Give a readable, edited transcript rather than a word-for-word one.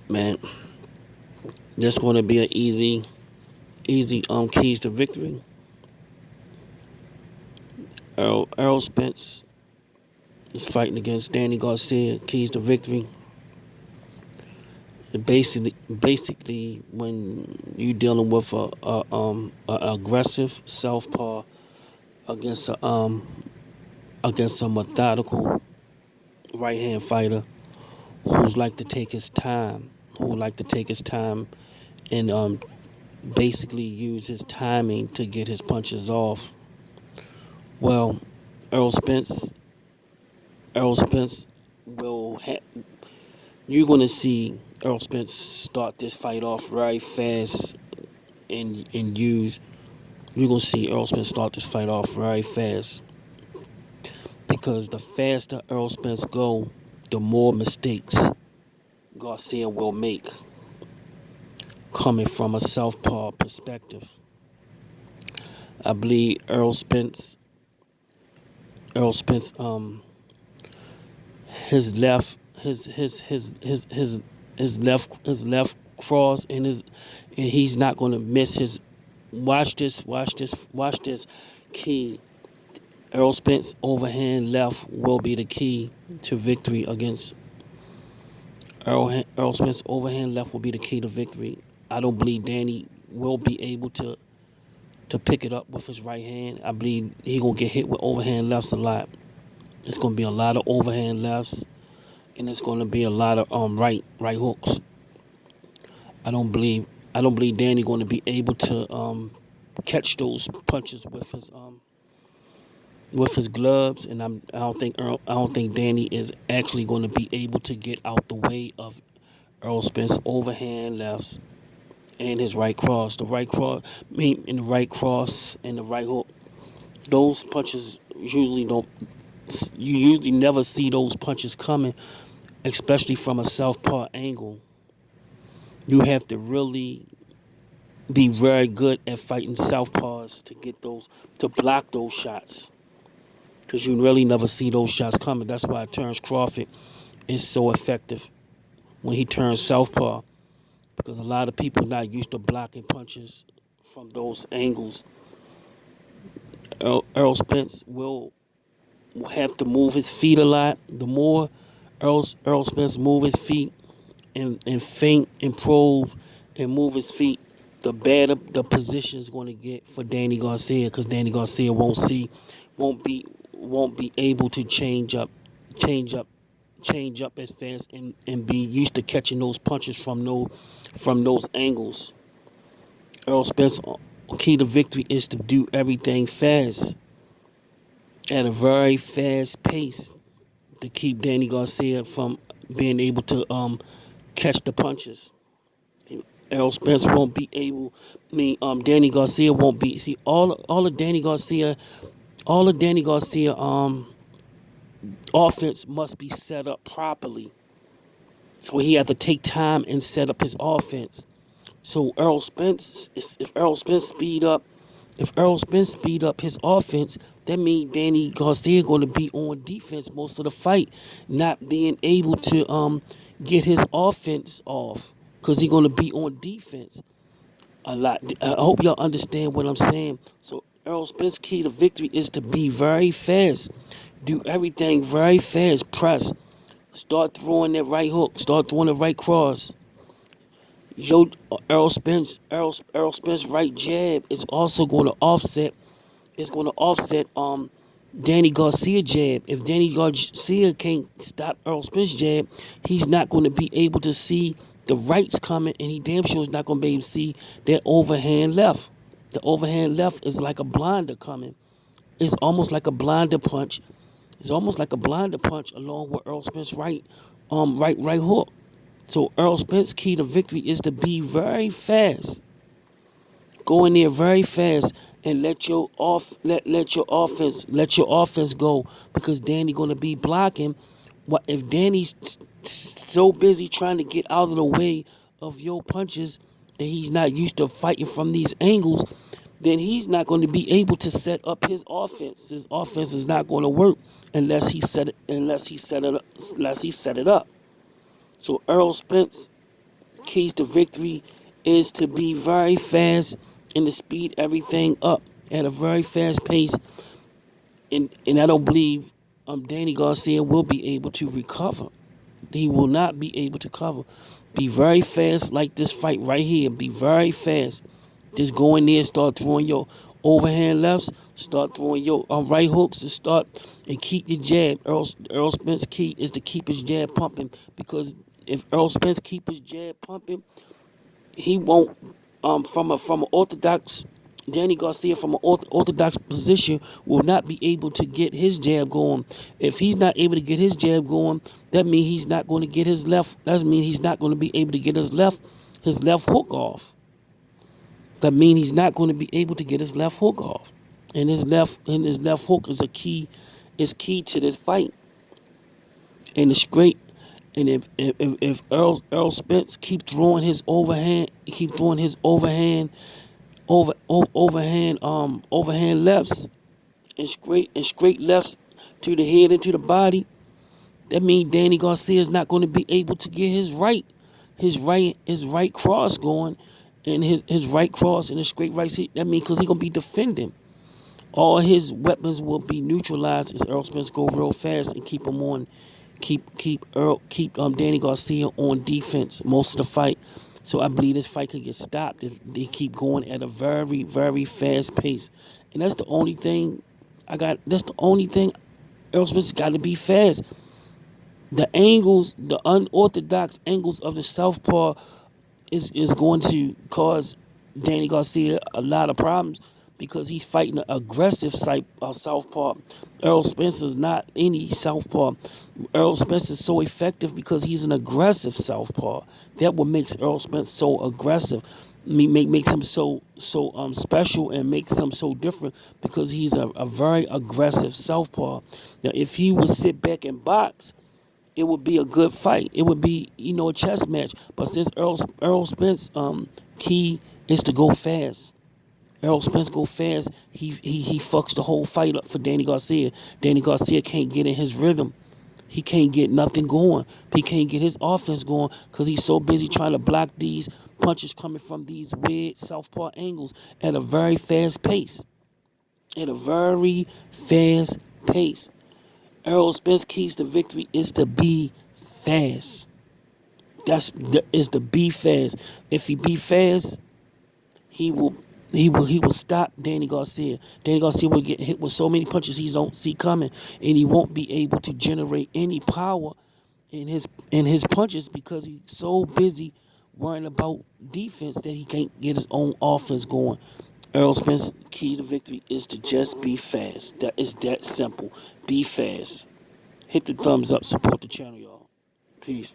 Man, that's going to be an easy keys to victory. Errol Spence is fighting against Danny Garcia. Keys to victory. Basically, when you dealing with a aggressive southpaw against a methodical right hand fighter who's like to take his time, who like to take his time and basically use his timing to get his punches off. Well, Errol Spence, Errol Spence will. You're gonna see Errol Spence start this fight off very fast and use. You're gonna see Errol Spence start this fight off very fast because the faster Errol Spence go, the more mistakes Garcia will make. Coming from a southpaw perspective, I believe Errol Spence, his left cross and he's not gonna miss his. Watch this. Key. Errol Spence overhand left will be the key to victory against Errol Spence overhand left will be the key to victory. I don't believe Danny will be able to pick it up with his right hand. I believe he gonna get hit with overhand lefts a lot. It's gonna be a lot of overhand lefts, and it's gonna be a lot of right hooks. I don't believe I don't believe Danny gonna be able to catch those punches with his gloves, and I don't think Danny is actually going to be able to get out the way of Errol Spence overhand lefts and his right cross. The right cross and the right hook. Those punches usually don't. You usually never see those punches coming, especially from a southpaw angle. You have to really be very good at fighting southpaws to get those to block those shots, because you really never see those shots coming. That's why Terrence Crawford is so effective when he turns southpaw, because a lot of people not used to blocking punches from those angles. Errol Spence will have to move his feet a lot. The more Errol Spence move his feet and feint and probe and move his feet, the better the position is going to get for Danny Garcia, because Danny Garcia won't be won't be able to change up change up as fast and be used to catching those punches from those angles. Earl Spence key to victory is to do everything fast at a very fast pace to keep Danny Garcia from being able to catch the punches. Errol Spence won't be able. Danny Garcia won't be. See, all of Danny Garcia offense must be set up properly. So he had to take time and set up his offense. So if Errol Spence speed up his offense, that means Danny Garcia going to be on defense most of the fight, not being able to get his offense off, because he's going to be on defense a lot. I hope y'all understand what I'm saying. So Errol Spence key to victory is to be very fast, do everything very fast, press, start throwing that right hook, start throwing the right cross. Yo, Errol Spence right jab is also going to offset. It's going to offset Danny Garcia jab. If Danny Garcia can't stop Errol Spence jab, he's not going to be able to see the rights coming, and he damn sure is not going to be able to see that overhand left. The overhand left is like a blinder coming. It's almost like a blinder punch. It's almost like a blinder punch along with Errol Spence right hook. So Errol Spence key to victory is to be very fast. Go in there very fast and let your offense go, because Danny gonna be blocking. What if Danny's so busy trying to get out of the way of your punches that he's not used to fighting from these angles, then he's not going to be able to set up his offense. His offense is not going to work unless he set it up. So Errol Spence keys to victory is to be very fast and to speed everything up at a very fast pace. And I don't believe Danny Garcia will be able to recover. He will not be able to cover. Be very fast like this fight right here. Be very fast. Just go in there and start throwing your overhand lefts. Start throwing your right hooks and start and keep your jab. Errol Spence key is to keep his jab pumping, because if Errol Spence keep his jab pumping, he won't from an orthodox Danny Garcia from an orthodox position will not be able to get his jab going. If he's not able to get his jab going, that means he's not going to get his left. That means he's not going to be able to get his left hook off. That means he's not going to be able to get his left hook off. And his left hook is key to this fight. And it's great. And if Errol Spence keep throwing his overhand lefts and straight lefts to the head and to the body, that means Danny Garcia is not going to be able to get his right cross going, and his right cross and his straight right. That means because he's gonna be defending. All his weapons will be neutralized as Errol Spence go real fast and keep him on, keep Danny Garcia on defense most of the fight. So I believe this fight could get stopped if they keep going at a very, very fast pace. And that's the only thing That's the only thing. Errol Spence got to be fast. The angles, the unorthodox angles of the southpaw is going to cause Danny Garcia a lot of problems, because he's fighting an aggressive southpaw. Errol Spence is not any southpaw. Errol Spence is so effective because he's an aggressive southpaw. That what makes Errol Spence so aggressive. Makes him so special, and makes him so different, because he's a very aggressive southpaw. Now, if he would sit back and box, it would be a good fight. It would be, a chess match. But since Errol Spence key is to go fast. Errol Spence go fast. He fucks the whole fight up for Danny Garcia. Danny Garcia can't get in his rhythm. He can't get nothing going. He can't get his offense going because he's so busy trying to block these punches coming from these weird southpaw angles at a very fast pace. At a very fast pace. Errol Spence keys to victory is to be fast. Is to be fast. If he be fast, he will stop Danny Garcia. Danny Garcia will get hit with so many punches he don't see coming, and he won't be able to generate any power in his punches, because he's so busy worrying about defense that he can't get his own offense going. Errol Spence key to victory is to just be fast. That is that simple. Be fast. Hit the thumbs up. Support the channel, y'all. Peace.